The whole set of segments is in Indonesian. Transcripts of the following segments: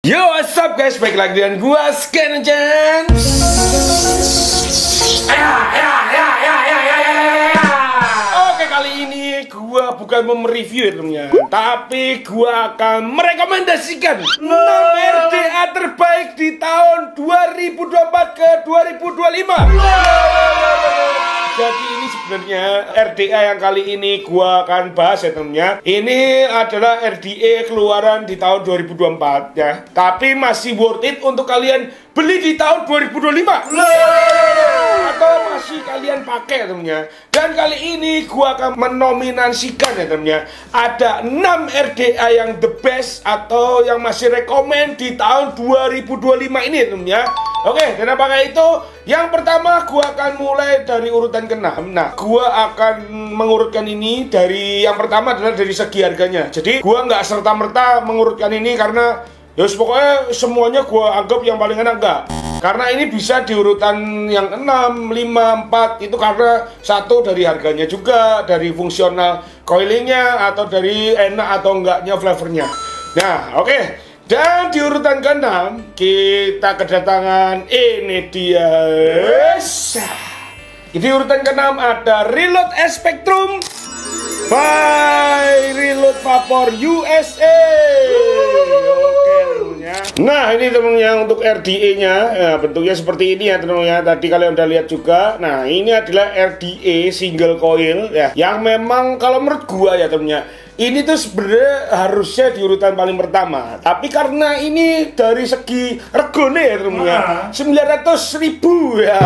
Yo, what's up guys, balik lagi dengan gua Scan Jan. Oke, kali ini gua bukan mau mereview ya, tapi gua akan merekomendasikan 6 RDA terbaik di tahun 2024 ke 2025. Jadi ini sebenarnya RDA yang kali ini gua akan bahas ya temennya. Ini adalah RDA keluaran di tahun 2024 ya. Tapi masih worth it untuk kalian beli di tahun 2025. Atau masih kalian pakai ya temennya. Dan kali ini gua akan menominasikan ya temennya. Ada 6 RDA yang the best atau yang masih rekomend di tahun 2025 ini ya temennya. Oke, dan apakah itu? Yang pertama, gua akan mulai dari urutan ke-6. Nah, gua akan mengurutkan ini dari yang pertama adalah dari segi harganya. Jadi, gua nggak serta-merta mengurutkan ini karena ya pokoknya semuanya gua anggap yang paling enak enggak. Karena ini bisa di urutan yang 6, 5, 4 itu karena satu dari harganya juga, dari fungsional coilingnya atau dari enak atau enggaknya flavornya. Nah, oke. Dan di urutan ke-6 kita kedatangan ini dia. Di urutan ke-6 ada Reload S Spectrum by Reload Vapor USA. Oke, nah ini temennya untuk RDA-nya ya, bentuknya seperti ini ya temennya. Tadi kalian udah lihat juga. Nah ini adalah RDA single coil ya, yang memang kalau menurut gua ya temennya, ini tuh sebenarnya harusnya di urutan paling pertama. Tapi karena ini dari segi regone ya temennya 900.000 ya.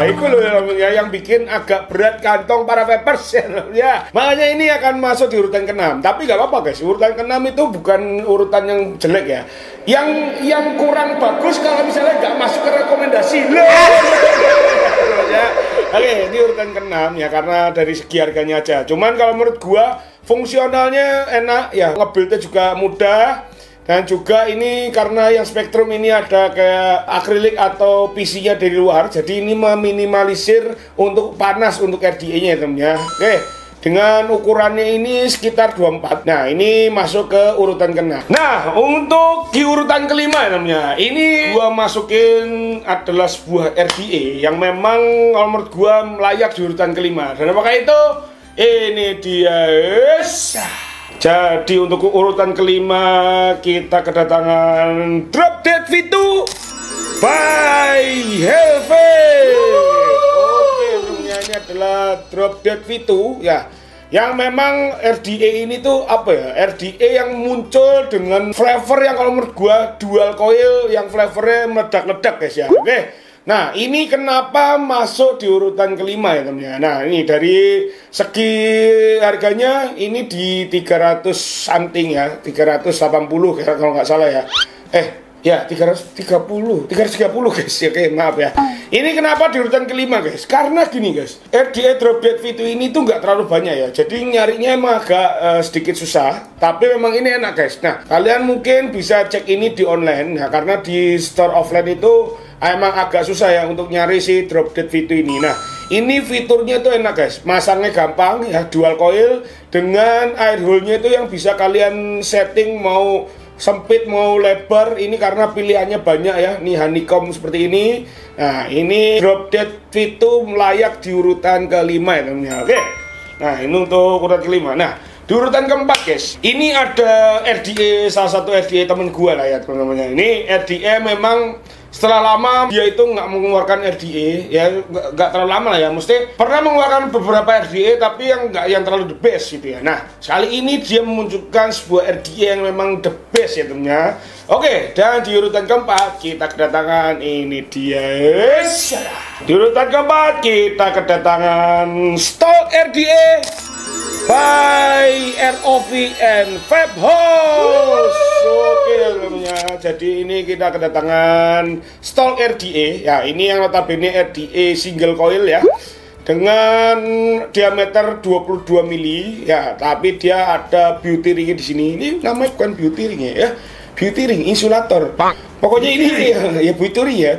Itu loh temennya yang bikin agak berat kantong para vapers ya temennya. Makanya ini akan masuk di urutan ke-6. Tapi gak apa-apa guys, urutan ke-6 itu bukan urutan yang jelek ya. Yang kurang bagus kalau misalnya gak masuk ke rekomendasi. Ya. Oke, ini urutan ke-6 ya karena dari segi harganya aja. Cuman kalau menurut gua fungsionalnya enak ya, nge-buildnya juga mudah. Dan juga ini karena yang Spectrum ini ada kayak akrilik atau PC-nya dari luar, jadi ini meminimalisir untuk panas untuk RDA-nya ya temennya. Oke, dengan ukurannya ini sekitar 24. Nah ini masuk ke urutan ke-6. Nah untuk di urutan kelima ya temennya, ini gua masukin adalah sebuah RDA yang memang kalau menurut gua layak di urutan kelima. Dan apakah itu? Ini dia. Jadi untuk urutan kelima kita kedatangan Drop Dead V2 by Helve. Oke, ini adalah Drop Dead V2 ya, yang memang RDA ini tuh apa ya, RDA yang muncul dengan flavor yang kalau menurut gua dual coil yang flavornya meledak-ledak guys ya. Oke. Nah ini kenapa masuk di urutan kelima ya temennya. Nah ini dari segi harganya ini di 300 something ya, 380 ya kalau nggak salah ya. Ya 330 guys ya, oke maaf ya. Ini kenapa di urutan kelima guys? Karena gini guys, RDA Drop Dead V2 ini tuh nggak terlalu banyak ya, jadi nyarinya emang agak sedikit susah. Tapi memang ini enak guys. Nah kalian mungkin bisa cek ini di online ya, karena di store offline itu emang agak susah ya untuk nyari si Drop Dead V2 ini. Nah ini fiturnya tuh enak guys, masangnya gampang ya, dual coil dengan air hole-nya itu yang bisa kalian setting mau sempit mau lebar. Ini karena pilihannya banyak ya, nih honeycomb seperti ini. Nah ini Drop Dead V2 layak di urutan kelima ya temennya. Oke, nah ini untuk urutan kelima. Nah di urutan keempat guys, ini ada RDA, salah satu RDA temen gua lah ya teman-temannya. Ini RDA memang setelah lama dia itu nggak mengeluarkan RDA ya, nggak terlalu lama lah ya, mesti pernah mengeluarkan beberapa RDA tapi yang nggak yang terlalu the best gitu ya. Nah kali ini dia memunculkan sebuah RDA yang memang the best ya temennya. Oke, dan di urutan keempat kita kedatangan ini dia. Di urutan keempat kita kedatangan Stalk RDA by ROV and Vape House. Oke temennya, jadi ini kita kedatangan Stalk RDA ya, ini yang notabene RDA single coil ya, dengan diameter 22 mili ya, tapi dia ada beauty ring di sini. Ini namanya bukan beauty ring ya, beauty ring insulator. Pokoknya ini ya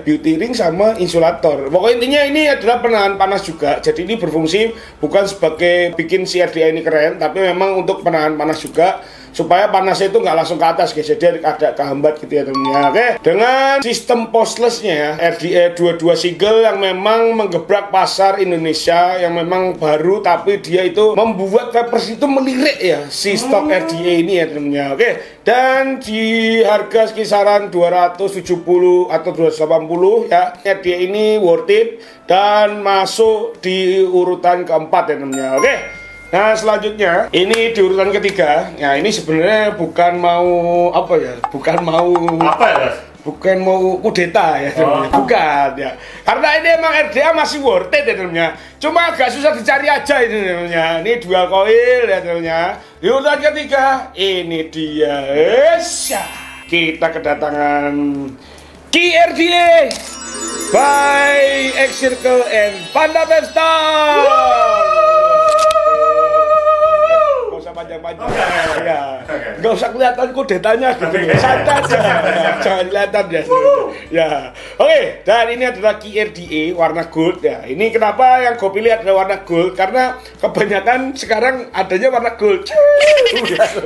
beauty ring sama insulator. Pokoknya intinya ini adalah penahan panas juga. Jadi ini berfungsi bukan sebagai bikin si RDA ini keren, tapi memang untuk penahan panas juga. supaya panasnya itu nggak langsung ke atas guys, jadi ada kehambat gitu ya teman-teman. Oke, dengan sistem postlessnya ya, RDA 22 single yang memang menggebrak pasar Indonesia, yang memang baru, tapi dia itu membuat Vapers itu melirik ya si stok RDA ini ya teman-teman. Oke, dan di harga kisaran 270 atau 280 ya, RDA ini worth it dan masuk di urutan keempat ya teman-teman. Oke. Nah selanjutnya ini di urutan ketiga. Ya ini sebenarnya bukan mau apa ya, bukan mau apa ya Mas? Bukan mau kudeta ya teman-teman. Bukan ya, karena ini emang RDA masih worth it ya teman-teman. Cuma agak susah dicari aja ini teman-teman. Ini dual coil ya teman-teman. Di urutan ketiga ini dia. Kita kedatangan Ki RDA by X Circle and Panda Pesta. Panjang-panjang ya, nggak usah kelihatan kudetanya gitu ya, santai aja, jangan kelihatan ya. Oke, dan ini adalah Ki RDA warna gold ya. Ini kenapa yang gue pilih adalah warna gold, karena kebanyakan sekarang adanya warna gold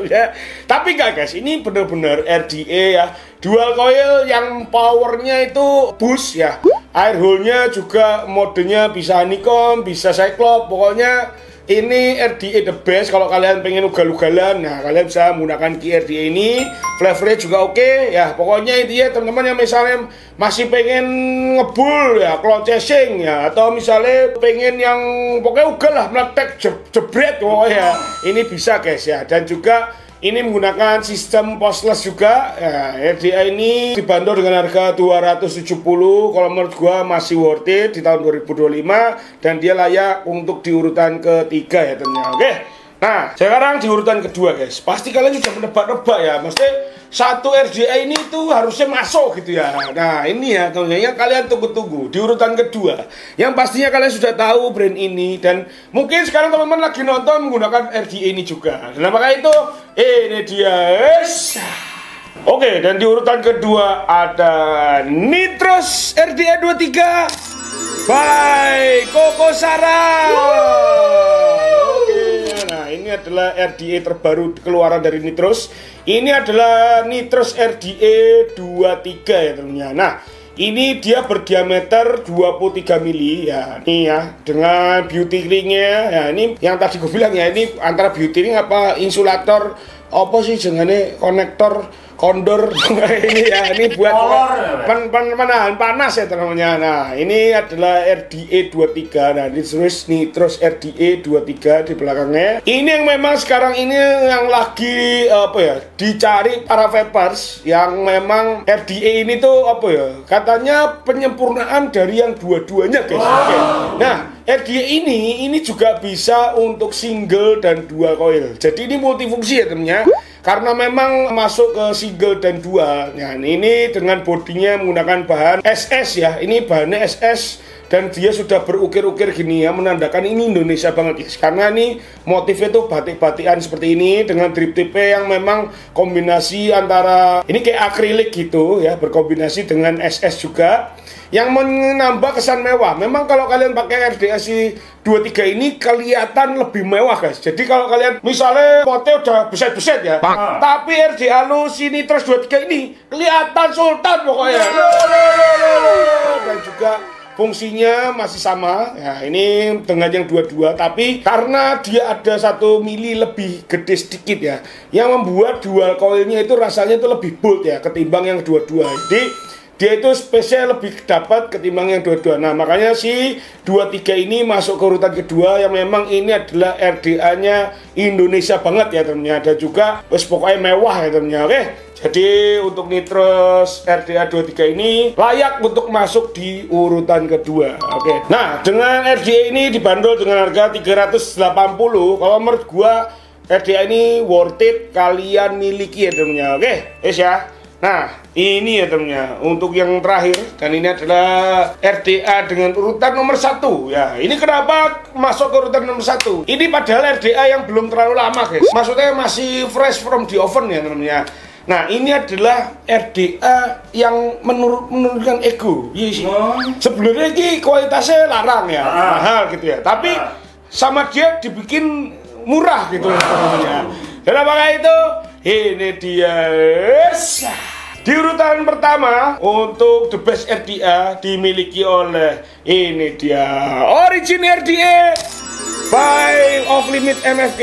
ya. Tapi enggak guys, ini benar-benar RDA ya, dual coil yang powernya itu boost ya, air hole-nya juga modenya bisa Nikon, bisa Cyclops, pokoknya ini RDA the best. Kalau kalian pengen ugal-ugalan, nah kalian bisa menggunakan Ki RDA ini. Flavornya juga oke ya. Pokoknya intinya teman-teman yang misalnya masih pengen ngebul ya, cloud chasing ya, atau misalnya pengen yang pokoknya ugal lah, meletek jebret pokoknya, ini bisa guys ya. Dan juga ini menggunakan sistem postless juga ya. RDA ini dibanderol dengan harga 270. Kalau menurut gua masih worth it di tahun 2025 dan dia layak untuk di urutan ketiga ya teman-teman. Oke. Nah, sekarang di urutan kedua guys. Pasti kalian sudah menebak-nebak ya. Maksudnya satu RDA ini tuh harusnya masuk gitu ya. Nah, ini ya teman-teman yang kalian tunggu-tunggu di urutan kedua. Yang pastinya kalian sudah tahu brand ini dan mungkin sekarang teman-teman lagi nonton menggunakan RDA ini juga. Nah, maka itu ini dia. Oke, dan di urutan kedua ada Nitros RDA 23 by Koko Sarah. Ini adalah RDA terbaru keluaran dari Nitros. Ini adalah Nitros RDA 23 ya teman-teman. Nah, ini dia berdiameter 23 mili ya. Ini ya, dengan beauty ringnya. Ya, ini yang tadi gue bilang ya, ini antara beauty ring apa insulator apa sih jenenge konektor kondor ini ya, ini buat penahan panas ya teman-teman. Nah, ini adalah RDA 23. Nah, Nitros RDA 23 di belakangnya. Ini yang memang sekarang ini yang lagi apa ya, dicari para vapers yang memang RDA ini tuh apa ya, katanya penyempurnaan dari yang dua-duanya guys. Oke. Nah, RDA ini juga bisa untuk single dan dual coil. Jadi ini multifungsi ya temennya. Karena memang masuk ke single dan dual. Nah, ini dengan bodinya menggunakan bahan SS ya. Ini bahannya SS dan dia sudah berukir-ukir gini ya, menandakan ini Indonesia banget guys. Karena ini motifnya tuh batik-batikan seperti ini dengan drip tipe yang memang kombinasi antara ini kayak akrilik gitu ya, berkombinasi dengan SS juga, yang menambah kesan mewah. Memang kalau kalian pakai RDA 23 ini kelihatan lebih mewah guys. Jadi kalau kalian misalnya potnya udah beset-beset ya, tapi RDA lu Nitros 23 ini kelihatan sultan pokoknya. Dan juga fungsinya masih sama ya, ini dengan yang 22, tapi karena dia ada 1 mili lebih gede sedikit ya, yang membuat dual coilnya itu rasanya itu lebih bold ya ketimbang yang 22. Jadi dia itu spesial lebih dapat ketimbang yang 22. Nah, makanya si 23 ini masuk ke urutan kedua, yang memang ini adalah RDA-nya Indonesia banget ya temennya. Ada juga pokoknya mewah ya temennya. Oke. Jadi untuk Nitros RDA 23 ini layak untuk masuk di urutan kedua. Oke. Nah, dengan RDA ini dibanderol dengan harga 380. Kalau menurut gua RDA ini worth it kalian miliki ya temennya. Oke, guys ya. Nah, ini ya temennya untuk yang terakhir, dan ini adalah RDA dengan urutan nomor 1 ya. Ini kenapa masuk ke urutan nomor 1? Ini padahal RDA yang belum terlalu lama guys, maksudnya masih fresh from the oven ya temennya. Nah, ini adalah RDA yang menurunkan ego. Yes. Sebenarnya ini kualitasnya larang ya, mahal gitu ya, tapi sama dia dibikin murah gitu namanya. Dan apakah itu Ini dia. Di urutan pertama untuk the best RDA dimiliki oleh ini dia Origin RDA by Off Limit MFG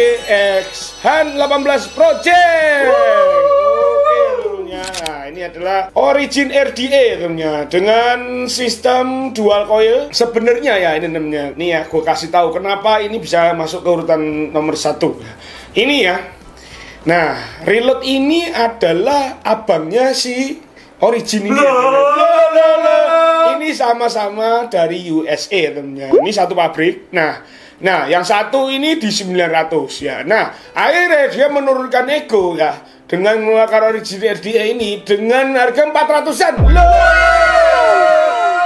X Han 18 Project. Nah, ini adalah Origin RDA temennya dengan sistem dual coil. Sebenarnya ya ini namanya. Nih ya, gue kasih tahu kenapa ini bisa masuk ke urutan nomor 1. Ini ya. Nah, reload ini adalah abangnya si Origin ini. Ini sama-sama dari USA temennya. Ini satu pabrik. Nah, yang satu ini di 900 ya. Nah, akhirnya dia menurunkan ego ya dengan mengeluarkan Origin RDA ini dengan harga 400-an.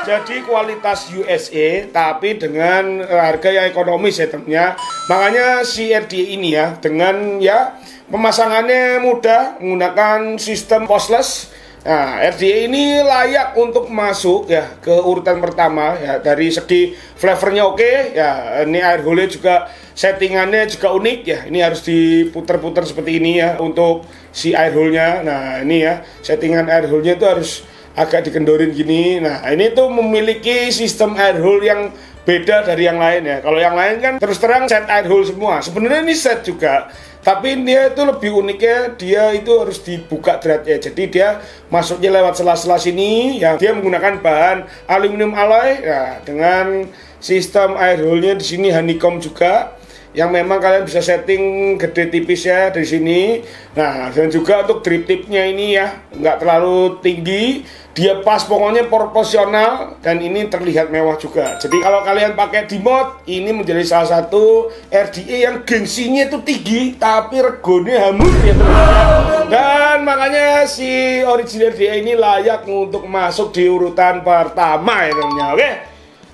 Jadi kualitas USA tapi dengan harga yang ekonomis ya temennya. Makanya si RDA ini ya dengan ya pemasangannya mudah menggunakan sistem postless. Nah, RDA ini layak untuk masuk ya ke urutan pertama ya dari segi flavornya oke ya. Ini air hole juga settingannya juga unik ya. Ini harus diputer-puter seperti ini ya untuk si air hole-nya. Nah, ini ya settingan air hole-nya itu harus agak dikendorin gini. Nah, ini tuh memiliki sistem air hole yang beda dari yang lain ya. Kalau yang lain kan terus terang set air hole semua. Sebenarnya ini set juga. Tapi dia itu lebih uniknya, dia itu harus dibuka dratnya. Jadi dia masuknya lewat sela-sela sini, yang dia menggunakan bahan aluminium alloy, ya, dengan sistem air hole-nya di sini honeycomb juga, yang memang kalian bisa setting gede tipis ya dari sini. Nah, dan juga untuk drip tip-nya ini ya, nggak terlalu tinggi, dia pas pokoknya proporsional dan ini terlihat mewah juga. Jadi kalau kalian pakai di mod, ini menjadi salah satu RDA yang gengsinya itu tinggi tapi regonya hamur ya teman-teman. Dan makanya si Origin RDA ini layak untuk masuk di urutan pertama ya teman-teman. Oke.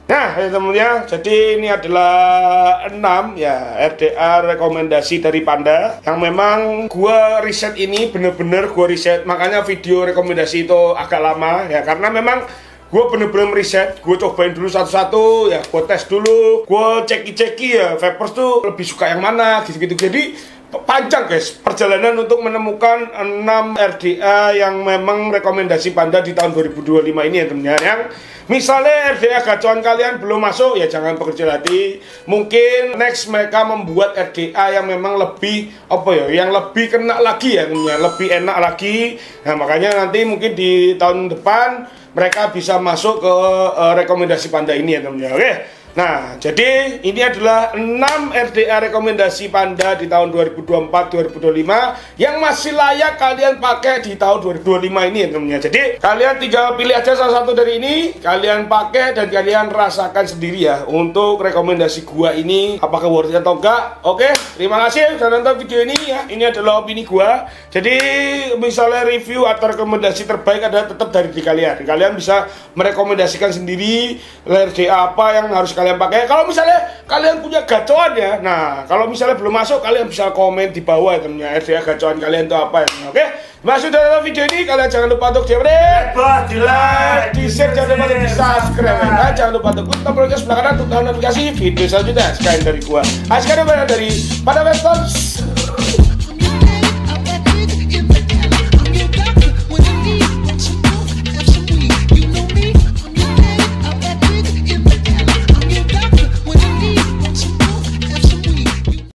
Nah ya teman-teman, jadi ini adalah 6 ya RDA rekomendasi dari Panda yang memang gua riset ini bener-bener gua riset, makanya video rekomendasi itu agak lama ya karena memang gua bener-bener riset, gua cobain dulu satu-satu ya, gua tes dulu, gua ceki-ceki ya vapers tuh lebih suka yang mana gitu-gitu. Jadi panjang guys perjalanan untuk menemukan 6 RDA yang memang rekomendasi Panda di tahun 2025 ini ya teman-teman. Yang misalnya RDA gacuan kalian belum masuk ya jangan berkecil hati. Mungkin next mereka membuat RDA yang memang lebih apa ya, yang lebih kena lagi ya teman-teman, lebih enak lagi. Nah makanya nanti mungkin di tahun depan mereka bisa masuk ke rekomendasi Panda ini ya teman-teman. Oke. Nah, jadi ini adalah 6 RDA rekomendasi Panda di tahun 2024-2025 yang masih layak kalian pakai di tahun 2025 ini ya teman-teman. Jadi kalian tinggal pilih aja salah satu dari ini, kalian pakai dan kalian rasakan sendiri ya untuk rekomendasi gua ini apakah worth it atau enggak. Oke, terima kasih sudah nonton video ini ya. Ini adalah opini gua. Jadi misalnya review atau rekomendasi terbaik adalah tetap dari kalian. Kalian bisa merekomendasikan sendiri RDA apa yang harus kalian pakai. Kalau misalnya kalian punya gacoan ya, nah kalau misalnya belum masuk kalian bisa komen di bawah ya temennya RDA gacoan kalian itu apa ya. Oke, masuk dalam video ini kalian jangan lupa untuk di like, di share, jangan lupa untuk di subscribe dan jangan lupa untuk klik tombol sebelah kanan untuk notifikasi video selanjutnya. Sekian dari gua, sekarang dari Pada Weston.